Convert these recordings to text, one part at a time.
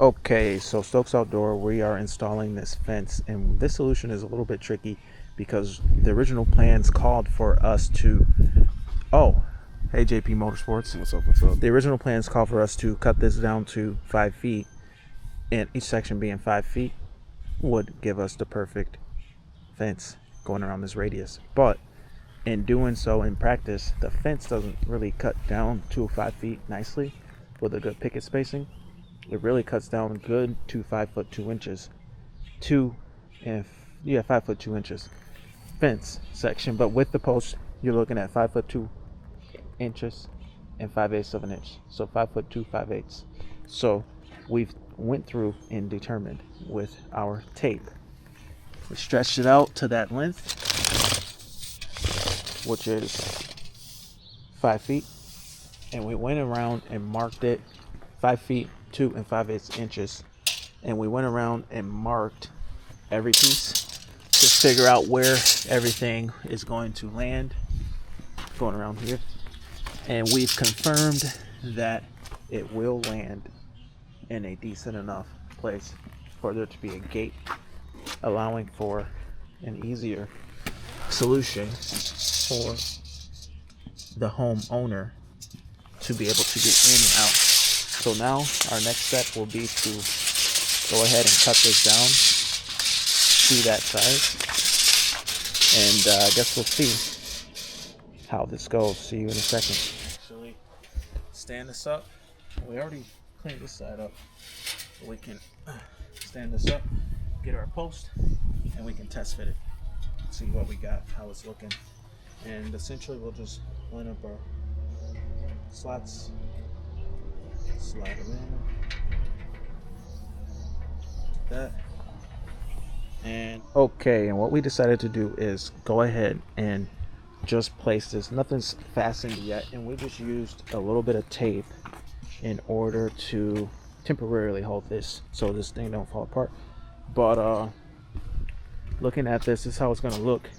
Okay, so Stokes Outdoor, we are installing this fence, and this solution is a little bit tricky because the original plans called for us to. Oh, hey JP Motorsports. What's up? What's up? The original plans call for us to cut this down to 5 feet, and each section being 5 feet would give us the perfect fence going around this radius. But in doing so in practice, the fence doesn't really cut down to 5 feet nicely with a good picket spacing. It really cuts down good to 5 foot 2 inches. 5 foot 2 inches fence section. But with the post, you're looking at 5 foot 2 inches and 5/8 of an inch. So 5 foot 2, 5/8. So we've went through and determined with our tape. We stretched it out to that length, which is 5 feet, and we went around and marked it 5 feet 2 and 5/8 inches, and we went around and marked every piece to figure out where everything is going to land going around here, and we've confirmed that it will land in a decent enough place for there to be a gate, allowing for an easier solution for the homeowner to be able to get in and out. So now our next step will be to go ahead and cut this down to that size, and I guess we'll see how this goes. See you in a second. Actually, stand this up. We already cleaned this side up. We can stand this up, get our post, and we can test fit it. See what we got, how it's looking, and essentially we'll just line up our slots, slide them in, that, and okay. And what we decided to do is go ahead and just place this. Nothing's fastened yet, and we just used a little bit of tape in order to temporarily hold this so this thing don't fall apart. But looking at this is how it's going to look.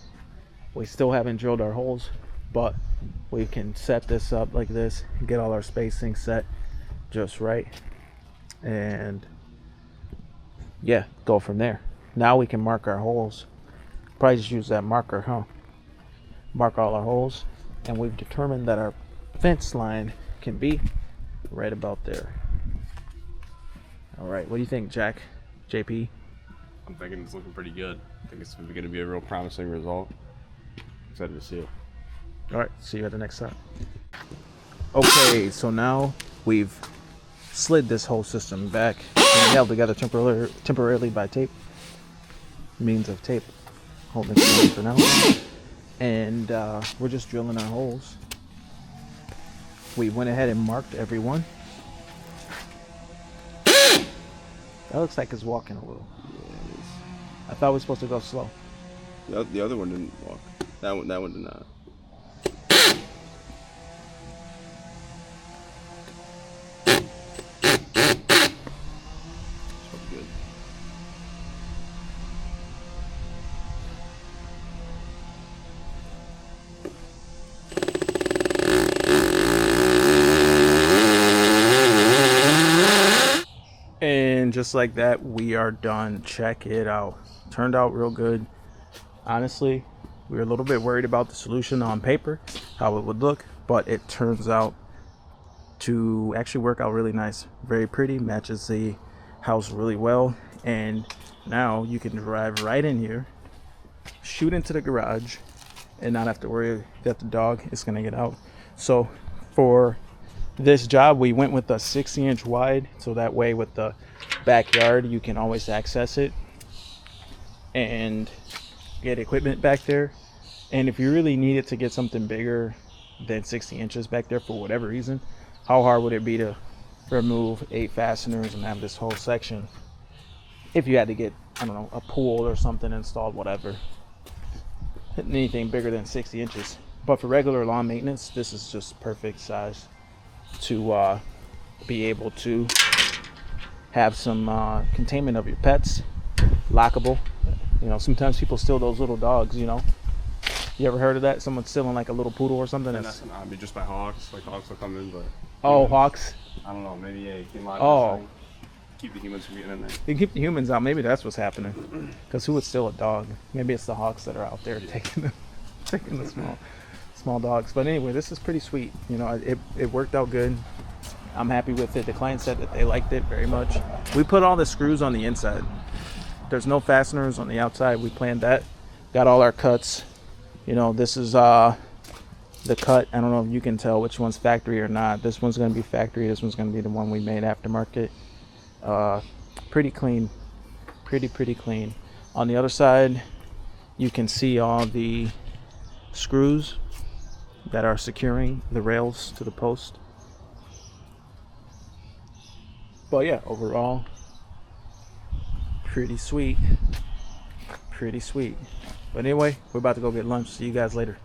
We still haven't drilled our holes, but we can set this up like this, get all our spacing set just right, and yeah, go from there. Now we can mark our holes. Probably just use that marker, mark all our holes, and we've determined that our fence line can be right about there. All right, what do you think, Jack? JP? I'm thinking it's looking pretty good. I think it's going to be a real promising result. Excited to see it. All right, see you at the next time. Okay, so now we've slid this whole system back and held together temporarily by tape, means of tape, holding it together for now. And we're just drilling our holes. We went ahead and marked every one. That looks like it's walking a little. Yeah, it is. I thought we were supposed to go slow. The other one didn't walk. That one did not. Good. And just like that, we are done. Check it out. Turned out real good. Honestly, we were a little bit worried about the solution on paper, how it would look, but it turns out to actually work out really nice. Very pretty, matches the house really well. And now you can drive right in here, shoot into the garage, and not have to worry that the dog is going to get out. So for this job, we went with a 60-inch wide, so that way with the backyard you can always access it and get equipment back there. And if you really needed to get something bigger than 60 inches back there for whatever reason, how hard would it be to remove 8 fasteners and have this whole section if you had to get, I don't know, a pool or something installed, whatever, anything bigger than 60 inches. But for regular lawn maintenance, this is just perfect size to be able to have some containment of your pets, lockable. You know, sometimes people steal those little dogs, you know. You ever heard of that? Someone stealing like a little poodle or something? And that's not be just by hawks. Like hawks will come in, but oh, hawks. I don't know. Maybe a Oh, Keep the humans from getting in there. You keep the humans out. Maybe that's what's happening. Because who would steal a dog? Maybe it's the hawks that are out there taking the small dogs. But anyway, this is pretty sweet. You know, it worked out good. I'm happy with it. The client said that they liked it very much. We put all the screws on the inside. There's no fasteners on the outside. We planned that. Got all our cuts. You know, this is the cut. I don't know if you can tell which one's factory or not. This one's going to be factory. This one's going to be the one we made aftermarket. Pretty clean. Pretty clean. On the other side, you can see all the screws that are securing the rails to the post. But yeah, overall, pretty sweet. But anyway, we're about to go get lunch. See you guys later.